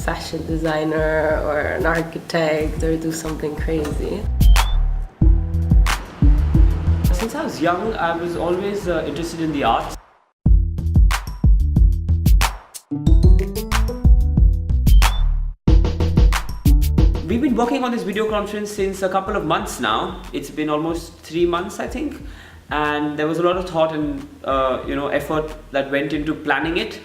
fashion designer or an architect or do something crazy. Since I was young, I was always interested in the arts. We've been working on this video conference since a couple of months now. It's been almost 3 months, I think. And there was a lot of thought and effort that went into planning it.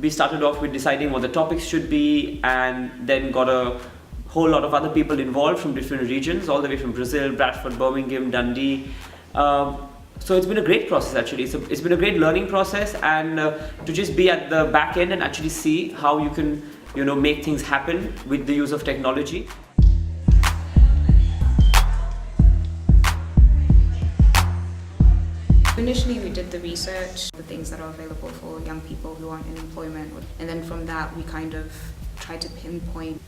We started off with deciding what the topics should be, and then got a whole lot of other people involved from different regions, all the way from Brazil, Bradford, Birmingham, Dundee. So it's been a great process actually. It's been a great learning process, and to just be at the back end and actually see how you can make things happen with the use of technology. Initially we did the research, the things that are available for young people who aren't in employment, and then from that we kind of tried to pinpoint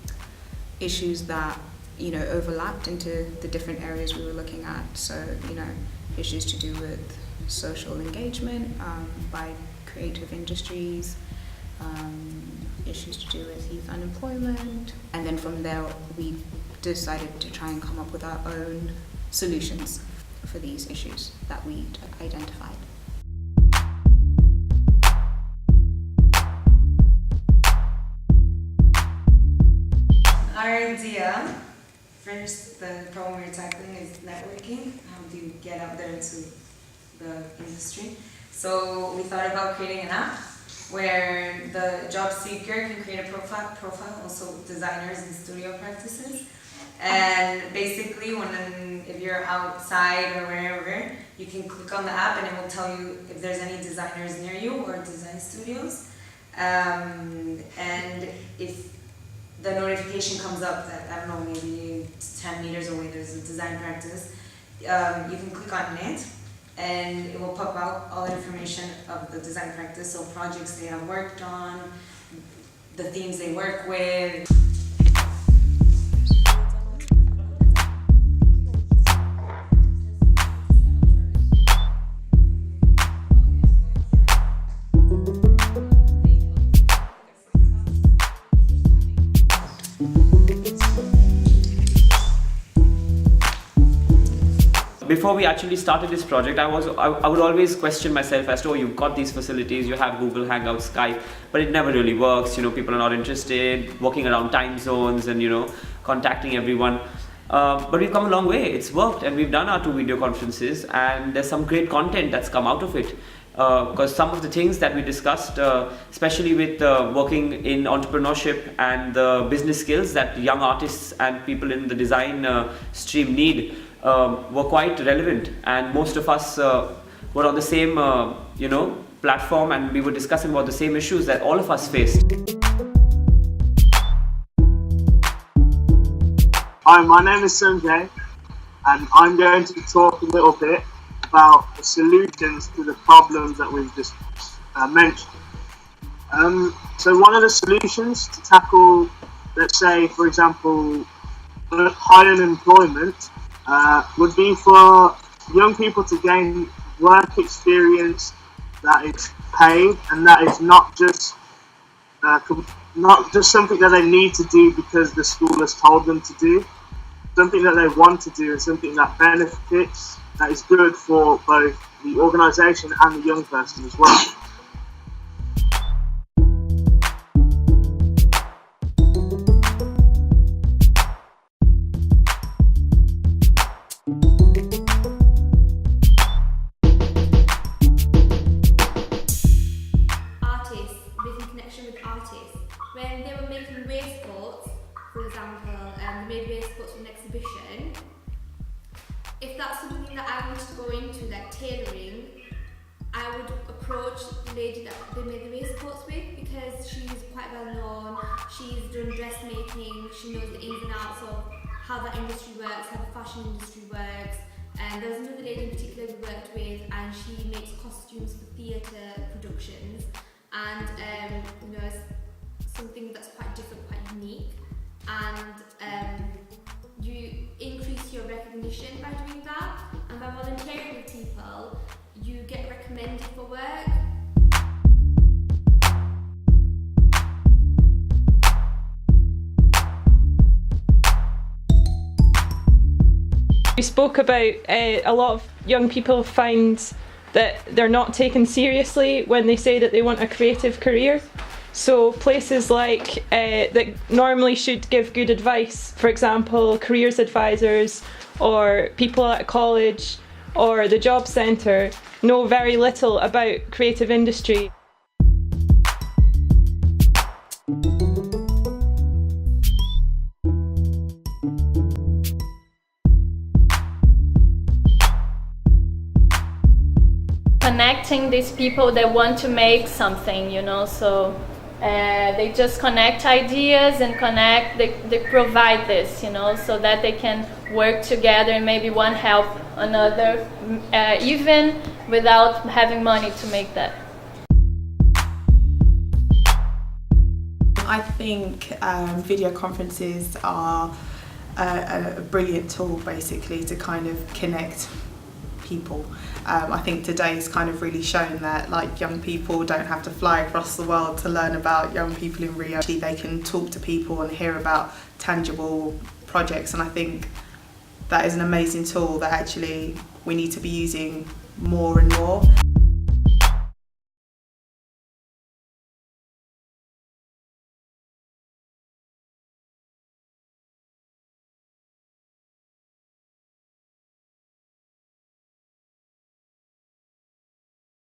issues that overlapped into the different areas we were looking at. So issues to do with social engagement by creative industries, issues to do with youth unemployment, and then from there we decided to try and come up with our own solutions for these issues that we'd identified. Our idea, first, the problem we're tackling is networking. How do you get out there into the industry? So we thought about creating an app where the job seeker can create a profile, also designers and studio practices. And basically, if you're outside or wherever, you can click on the app and it will tell you if there's any designers near you or design studios. And if the notification comes up that, I don't know, maybe 10 meters away there's a design practice, you can click on it and it will pop out all the information of the design practice, so projects they have worked on, the themes they work with. Before we actually started this project, I would always question myself as to, you've got these facilities, you have Google Hangout, Skype, but it never really works. People are not interested, working around time zones and contacting everyone. But we've come a long way. It's worked, and we've done our 2 video conferences, and there's some great content that's come out of it. Because some of the things that we discussed, especially with working in entrepreneurship and the business skills that young artists and people in the design stream need, were quite relevant, and most of us were on the same platform, and we were discussing about the same issues that all of us faced. Hi, my name is Sanjay, and I'm going to talk a little bit about the solutions to the problems that we've just mentioned. So one of the solutions to tackle, let's say, for example, high unemployment, would be for young people to gain work experience that is paid, and that is not just something that they need to do because the school has told them to do. Something that they want to do, and something that benefits, that is good for both the organisation and the young person as well. When they were making waistcoats, for example, they made waistcoats for an exhibition. If that's something that I wanted to go into, like tailoring, I would approach the lady that they made the waistcoats with, because she's quite well known, she's done dressmaking, she knows the ins and outs of how that industry works, how the fashion industry works. And there's another lady in particular we worked with, and she makes costumes for theatre productions, and it's something that's quite different, quite unique, and you increase your recognition by doing that, and by volunteering with people, you get recommended for work. We spoke about a lot of young people find that they're not taken seriously when they say that they want a creative career. So places like that normally should give good advice, for example, careers advisors or people at college or the job centre, know very little about creative industry. Connecting these people that want to make something, you know, so they just connect ideas and they provide this, you know, so that they can work together and maybe one help another, even without having money to make that. I think video conferences are a brilliant tool basically to kind of connect people. I think today's kind of really shown that like young people don't have to fly across the world to learn about young people in Rio. Actually, they can talk to people and hear about tangible projects, and I think that is an amazing tool that actually we need to be using more and more.